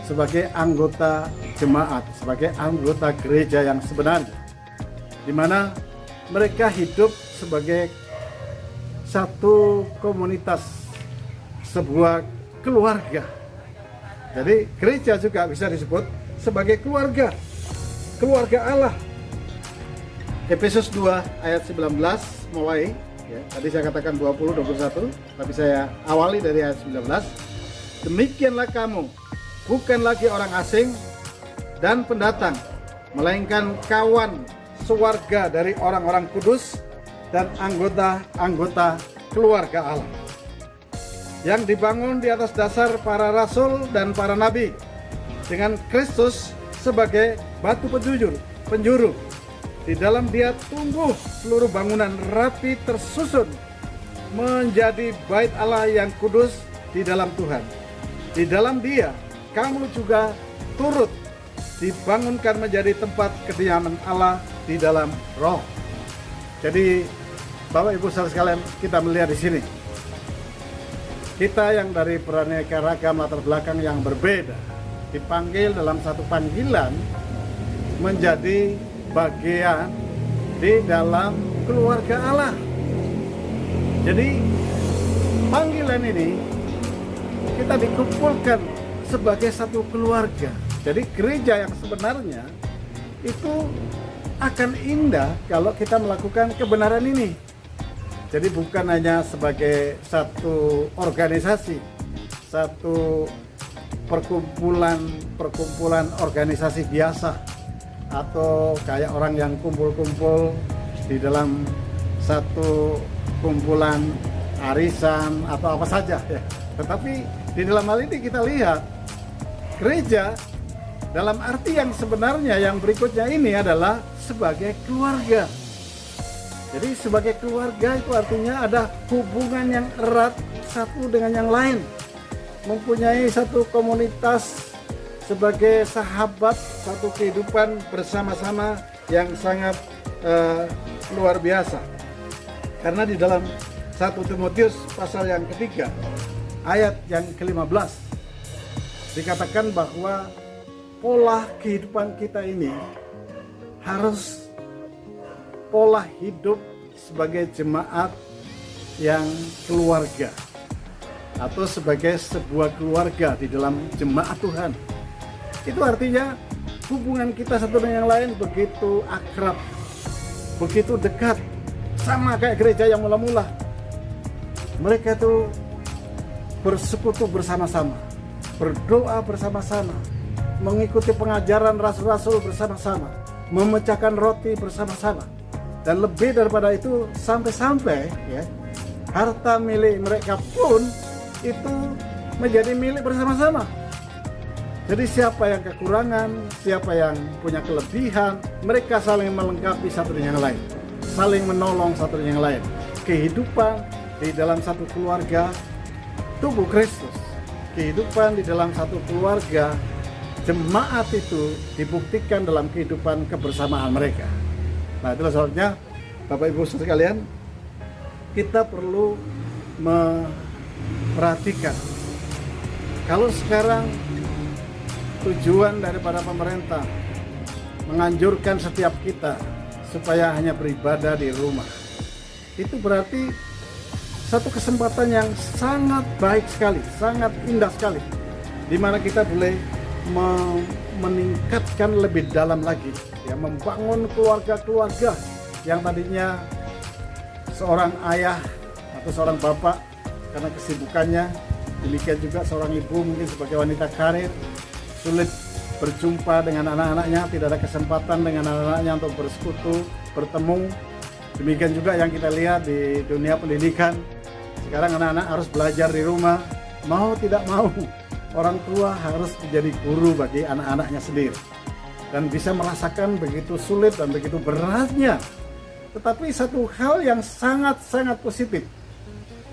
sebagai anggota jemaat, sebagai anggota gereja yang sebenarnya, di mana mereka hidup sebagai satu komunitas, sebuah keluarga. Jadi gereja juga bisa disebut sebagai keluarga Allah. Efesus 2 ayat 19 mulai, ya, tadi saya katakan 20-21, tapi saya awali dari ayat 19. Demikianlah kamu, bukan lagi orang asing dan pendatang, melainkan kawan sewarga dari orang-orang kudus dan anggota-anggota keluarga Allah, yang dibangun di atas dasar para rasul dan para nabi, dengan Kristus sebagai batu penjuru. Di dalam Dia tumbuh seluruh bangunan rapi tersusun menjadi bait Allah yang kudus di dalam Tuhan. Di dalam Dia kamu juga turut dibangunkan menjadi tempat kediaman Allah di dalam Roh. Jadi Bapak Ibu saudara sekalian, kita melihat di sini, kita yang dari beraneka ragam latar belakang yang berbeda dipanggil dalam satu panggilan menjadi bagian di dalam keluarga Allah. Jadi panggilan ini kita dikumpulkan sebagai satu keluarga. Jadi gereja yang sebenarnya itu akan indah kalau kita melakukan kebenaran ini. Jadi bukan hanya sebagai satu organisasi, satu perkumpulan organisasi biasa, atau kayak orang yang kumpul-kumpul di dalam satu kumpulan arisan atau apa saja, ya. Tetapi di dalam hal ini kita lihat gereja dalam arti yang sebenarnya yang berikutnya ini adalah sebagai keluarga. Jadi sebagai keluarga itu artinya ada hubungan yang erat satu dengan yang lain, mempunyai satu komunitas, sebagai sahabat, satu kehidupan bersama-sama yang sangat luar biasa. Karena di dalam 1 Timotius pasal yang ketiga, ayat yang ke-15, dikatakan bahwa pola kehidupan kita ini harus pola hidup sebagai jemaat yang keluarga, atau sebagai sebuah keluarga di dalam jemaat Tuhan. Itu artinya hubungan kita satu dengan yang lain begitu akrab, begitu dekat, sama kayak gereja yang mula-mula. Mereka itu bersekutu bersama-sama, berdoa bersama-sama, mengikuti pengajaran rasul-rasul bersama-sama, memecahkan roti bersama-sama. Dan lebih daripada itu, sampai-sampai ya, harta milik mereka pun itu menjadi milik bersama-sama. Jadi siapa yang kekurangan, siapa yang punya kelebihan, mereka saling melengkapi satu dengan yang lain, saling menolong satu dengan yang lain. Kehidupan di dalam satu keluarga tubuh Kristus, kehidupan di dalam satu keluarga jemaat itu dibuktikan dalam kehidupan kebersamaan mereka. Nah, itulah sebabnya Bapak Ibu sekalian, kita perlu memperhatikan kalau sekarang tujuan daripada pemerintah menganjurkan setiap kita supaya hanya beribadah di rumah. Itu berarti satu kesempatan yang sangat baik sekali, sangat indah sekali, di mana kita boleh meningkatkan lebih dalam lagi, ya, membangun keluarga-keluarga yang tadinya seorang ayah atau seorang bapak karena kesibukannya, demikian juga seorang ibu mungkin sebagai wanita karir, sulit berjumpa dengan anak-anaknya, tidak ada kesempatan dengan anak-anaknya untuk bersekutu, bertemu. Demikian juga yang kita lihat di dunia pendidikan. Sekarang anak-anak harus belajar di rumah, mau tidak mau orang tua harus menjadi guru bagi anak-anaknya sendiri, dan bisa merasakan begitu sulit dan begitu beratnya. Tetapi satu hal yang sangat-sangat positif,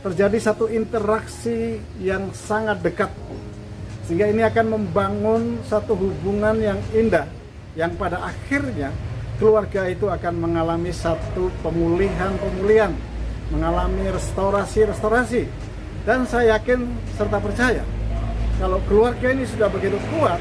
terjadi satu interaksi yang sangat dekat, sehingga ini akan membangun satu hubungan yang indah, yang pada akhirnya keluarga itu akan mengalami satu pemulihan, mengalami restorasi. Dan saya yakin serta percaya, kalau keluarga ini sudah begitu kuat,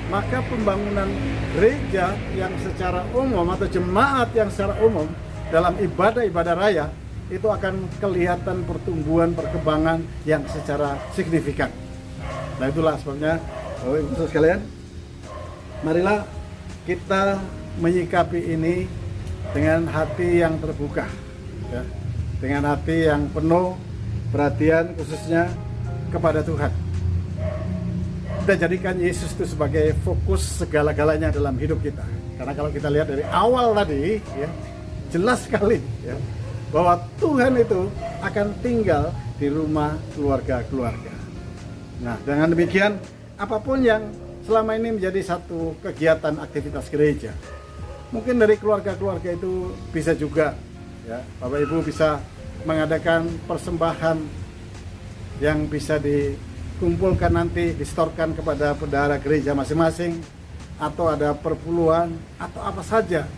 maka pembangunan gereja yang secara umum atau jemaat yang secara umum dalam ibadah raya itu akan kelihatan pertumbuhan, perkembangan yang secara signifikan. Nah, itulah sebabnya Bapak Ibu sekalian, marilah kita menyikapi ini dengan hati yang terbuka, ya, dengan hati yang penuh perhatian khususnya kepada Tuhan. Kita jadikan Yesus itu sebagai fokus segala-galanya dalam hidup kita. Karena kalau kita lihat dari awal tadi, ya, jelas sekali, ya, bahwa Tuhan itu akan tinggal di rumah keluarga-keluarga. Nah, dengan demikian, apapun yang selama ini menjadi satu kegiatan aktivitas gereja, mungkin dari keluarga-keluarga itu bisa juga, ya, Bapak Ibu bisa mengadakan persembahan yang bisa dikumpulkan nanti, disetorkan kepada bendahara gereja masing-masing, atau ada perpuluhan, atau apa saja,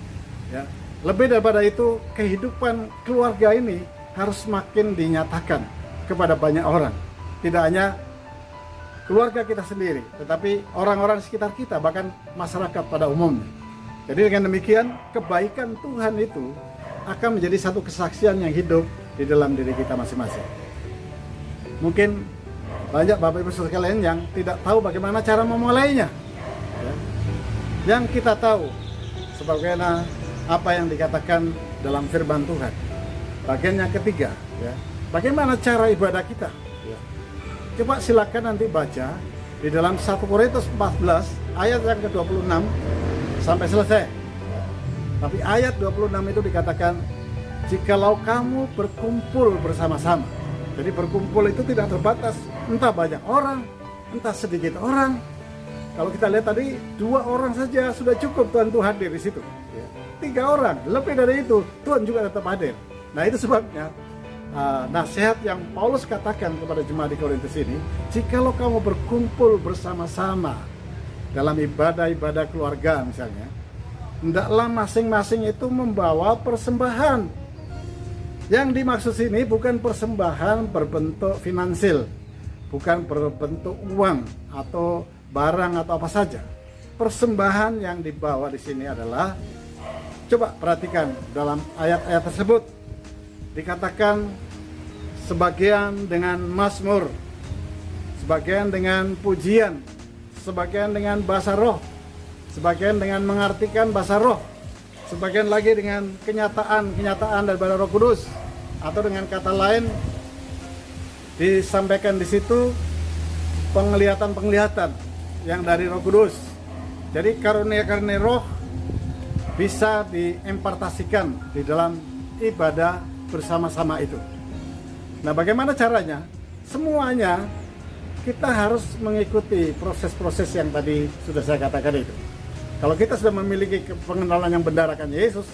ya. Lebih daripada itu, kehidupan keluarga ini harus makin dinyatakan kepada banyak orang. Tidak hanya keluarga kita sendiri, tetapi orang-orang di sekitar kita, bahkan masyarakat pada umumnya. Jadi dengan demikian, kebaikan Tuhan itu akan menjadi satu kesaksian yang hidup di dalam diri kita masing-masing. Mungkin banyak Bapak Ibu sekalian yang tidak tahu bagaimana cara memulainya, ya. Yang kita tahu sebagaimana apa yang dikatakan dalam firman Tuhan, bagian yang ketiga, ya, bagaimana cara ibadah kita, ya. Coba silakan nanti baca di dalam 1 Korintus 14 ayat yang ke-26 sampai selesai. Tapi ayat 26 itu dikatakan, jikalau kamu berkumpul bersama-sama. Jadi berkumpul itu tidak terbatas, entah banyak orang, entah sedikit orang. Kalau kita lihat tadi, 2 orang saja sudah cukup Tuhan itu hadir di situ. 3 orang, lebih dari itu Tuhan juga tetap hadir. Nah, itu sebabnya nasihat yang Paulus katakan kepada jemaat di Korintus ini, jikalau kamu berkumpul bersama-sama, dalam ibadah-ibadah keluarga misalnya, hendaklah masing-masing itu membawa persembahan. Yang dimaksud sini bukan persembahan berbentuk finansil, bukan berbentuk uang atau barang atau apa saja. Persembahan yang dibawa di sini adalah, coba perhatikan dalam ayat-ayat tersebut, dikatakan sebagian dengan mazmur, sebagian dengan pujian, sebagian dengan bahasa roh, sebagian dengan mengartikan bahasa roh, sebagian lagi dengan kenyataan daripada Roh Kudus, atau dengan kata lain disampaikan di situ penglihatan yang dari Roh Kudus. Jadi karunia-karunia roh bisa diimpartasikan di dalam ibadah bersama-sama itu. Nah, bagaimana caranya? Semuanya kita harus mengikuti proses-proses yang tadi sudah saya katakan itu. Kalau kita sudah memiliki pengenalan yang benar akan Yesus,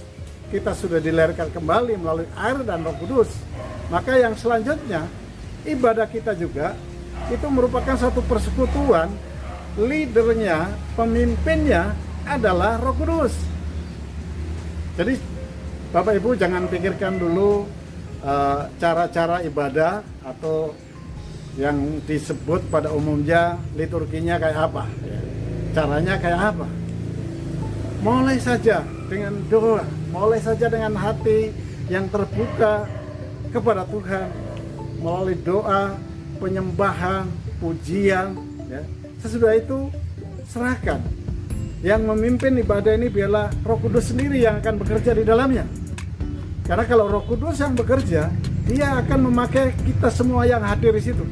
kita sudah dilahirkan kembali melalui air dan Roh Kudus, maka yang selanjutnya ibadah kita juga itu merupakan satu persekutuan. Leadernya, pemimpinnya adalah Roh Kudus. Jadi Bapak Ibu jangan pikirkan dulu cara-cara ibadah atau yang disebut pada umumnya liturginya kayak apa, caranya kayak apa. Mulai saja dengan doa, mulai saja dengan hati yang terbuka kepada Tuhan, melalui doa, penyembahan, pujian, ya. Sesudah itu serahkan. Yang memimpin ibadah ini biarlah Roh Kudus sendiri yang akan bekerja di dalamnya. Karena kalau Roh Kudus yang bekerja, Dia akan memakai kita semua yang hadir di situ.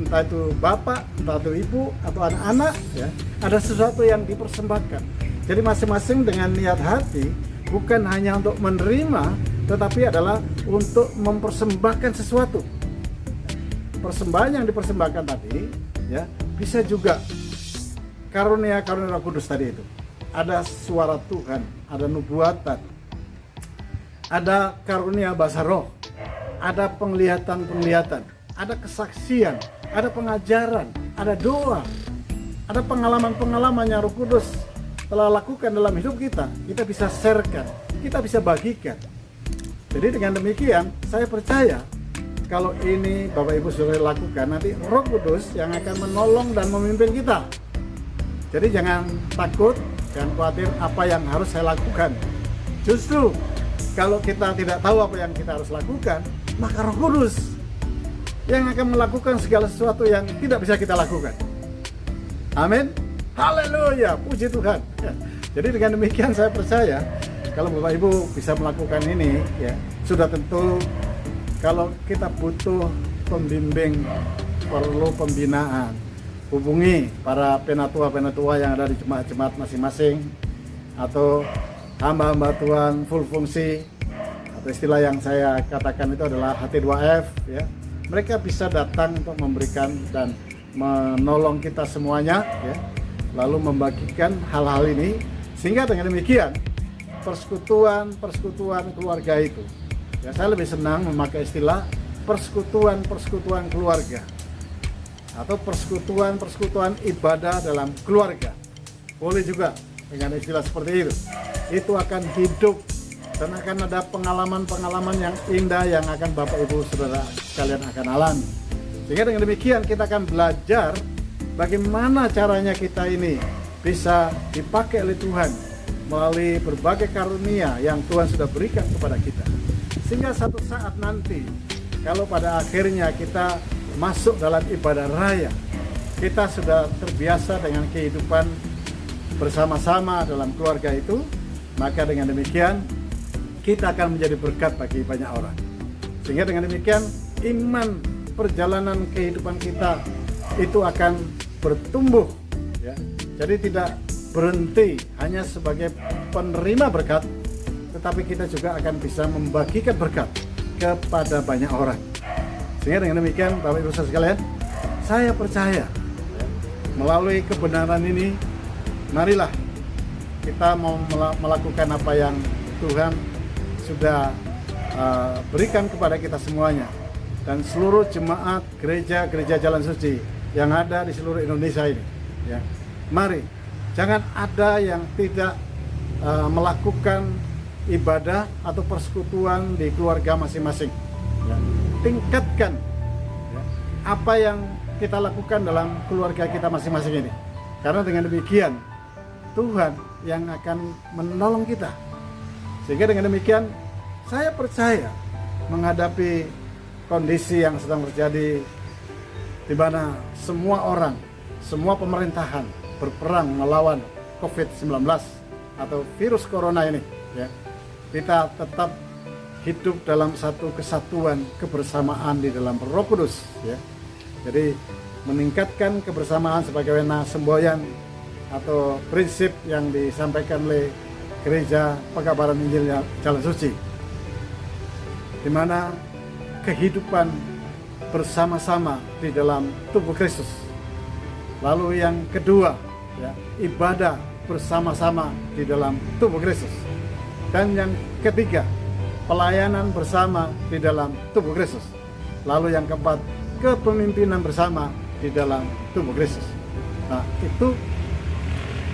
Entah itu bapak, entah itu ibu, atau anak-anak, ya. Ada sesuatu yang dipersembahkan. Jadi masing-masing dengan niat hati, bukan hanya untuk menerima, tetapi adalah untuk mempersembahkan sesuatu. Persembahan yang dipersembahkan tadi, ya, bisa juga karunia-karunia Roh Kudus tadi itu. Ada suara Tuhan, ada nubuatan, ada karunia bahasa roh, ada penglihatan-penglihatan, ada kesaksian, ada pengajaran, ada doa, ada pengalaman-pengalaman yang Roh Kudus telah lakukan dalam hidup kita. Kita bisa sharekan, kita bisa bagikan. Jadi dengan demikian saya percaya kalau ini Bapak Ibu sudah lakukan, nanti Roh Kudus yang akan menolong dan memimpin kita. Jadi jangan takut, jangan khawatir apa yang harus saya lakukan. Justru kalau kita tidak tahu apa yang kita harus lakukan, maka Roh Kudus yang akan melakukan segala sesuatu yang tidak bisa kita lakukan. Amin. Haleluya, puji Tuhan. Jadi dengan demikian saya percaya kalau Bapak Ibu bisa melakukan ini, ya, sudah tentu kalau kita butuh pembimbing, perlu pembinaan, hubungi para penatua-penatua yang ada di jemaat-jemaat masing-masing, atau hamba-hamba Tuhan full fungsi, atau istilah yang saya katakan itu adalah HT2F, ya. Mereka bisa datang untuk memberikan dan menolong kita semuanya, ya, lalu membagikan hal-hal ini, sehingga dengan demikian persekutuan keluarga itu, ya, saya lebih senang memakai istilah persekutuan keluarga atau persekutuan ibadah dalam keluarga. Boleh juga dengan istilah seperti itu. Itu akan hidup dan akan ada pengalaman-pengalaman yang indah yang akan Bapak Ibu Saudara sekalian akan alami. Sehingga dengan demikian kita akan belajar bagaimana caranya kita ini bisa dipakai oleh Tuhan melalui berbagai karunia yang Tuhan sudah berikan kepada kita. Sehingga satu saat nanti kalau pada akhirnya kita masuk dalam ibadah raya, kita sudah terbiasa dengan kehidupan bersama-sama dalam keluarga itu, maka dengan demikian kita akan menjadi berkat bagi banyak orang. Sehingga dengan demikian iman perjalanan kehidupan kita itu akan bertumbuh, ya. Jadi tidak berhenti hanya sebagai penerima berkat, tetapi kita juga akan bisa membagikan berkat kepada banyak orang. Sehingga dengan demikian Bapak Ibu sekalian, saya percaya, ya, melalui kebenaran ini, marilah kita mau melakukan apa yang Tuhan sudah berikan kepada kita semuanya, dan seluruh jemaat gereja Jalan Suci yang ada di seluruh Indonesia ini, ya. Mari, jangan ada yang tidak melakukan ibadah atau persekutuan di keluarga masing-masing. Ya. Tingkatkan ya, apa yang kita lakukan dalam keluarga kita masing-masing ini. Karena dengan demikian, Tuhan yang akan menolong kita. Sehingga dengan demikian, saya percaya menghadapi kondisi yang sedang terjadi, di mana semua orang, semua pemerintahan berperang melawan COVID-19 atau virus corona ini, ya, kita tetap hidup dalam satu kesatuan kebersamaan di dalam Roh Kudus, ya. Jadi meningkatkan kebersamaan sebagaimana semboyan atau prinsip yang disampaikan oleh Gereja Pekabaran Injil Jalan Suci, di mana kehidupan bersama-sama di dalam tubuh Kristus. Lalu yang kedua, ya, ibadah bersama-sama di dalam tubuh Kristus. Dan yang ketiga, pelayanan bersama di dalam tubuh Kristus. Lalu yang keempat, kepemimpinan bersama di dalam tubuh Kristus. Nah, itu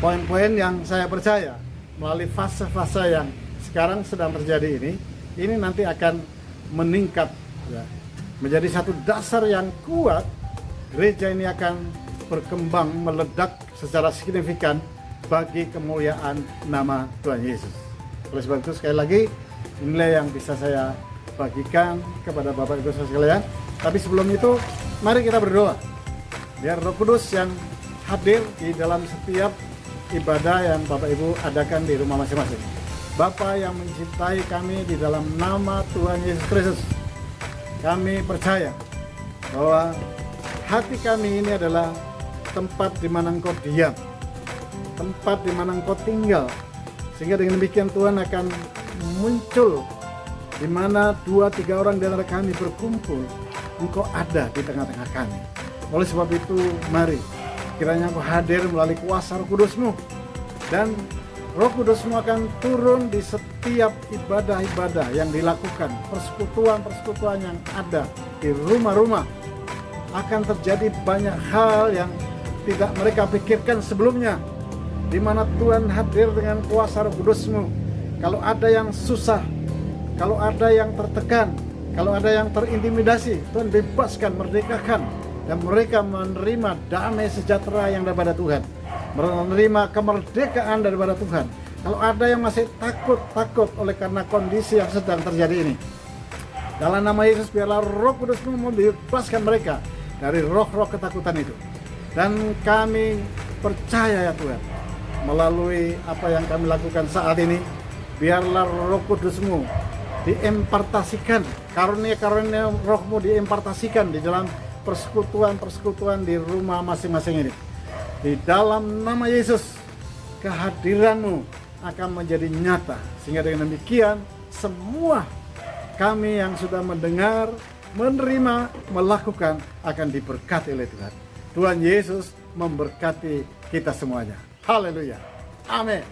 poin-poin yang saya percaya melalui fase-fase yang sekarang sedang terjadi ini nanti akan meningkat, ya, menjadi satu dasar yang kuat. Gereja ini akan berkembang meledak secara signifikan bagi kemuliaan nama Tuhan Yesus. Oleh sebab itu sekali lagi, inilah yang bisa saya bagikan kepada Bapak Ibu sekalian. Tapi sebelum itu, mari kita berdoa biar Roh Kudus yang hadir di dalam setiap ibadah yang Bapak Ibu adakan di rumah masing-masing. Bapa yang mencintai kami, di dalam nama Tuhan Yesus Kristus, kami percaya bahwa hati kami ini adalah tempat di mana Engkau diam, tempat di mana Engkau tinggal, sehingga dengan demikian Tuhan akan muncul di mana 2-3 orang di antara kami berkumpul, Engkau ada di tengah-tengah kami. Oleh sebab itu, mari kiranya Engkau hadir melalui kuasa Roh Kudus-Mu, dan Roh Kudus-Mu akan turun di setiap ibadah-ibadah yang dilakukan, persekutuan-persekutuan yang ada di rumah-rumah. Akan terjadi banyak hal yang tidak mereka pikirkan sebelumnya, di mana Tuhan hadir dengan kuasa Roh Kudus-Mu. Kalau ada yang susah, kalau ada yang tertekan, kalau ada yang terintimidasi, Tuhan bebaskan, merdekakan, dan mereka menerima damai sejahtera yang daripada Tuhan, menerima kemerdekaan daripada Tuhan. Kalau ada yang masih takut oleh karena kondisi yang sedang terjadi ini, dalam nama Yesus biarlah Roh Kudus-Mu membebaskan mereka dari roh-roh ketakutan itu. Dan kami percaya ya Tuhan, melalui apa yang kami lakukan saat ini, biarlah Roh Kudus-Mu diimpartasikan, karunia-karunia Roh-Mu diimpartasikan di dalam persekutuan-persekutuan di rumah masing-masing ini. Di dalam nama Yesus, kehadiran-Mu akan menjadi nyata, sehingga dengan demikian semua kami yang sudah mendengar, menerima, melakukan akan diberkati oleh Tuhan. Tuhan Yesus memberkati kita semuanya. Haleluya. Amin.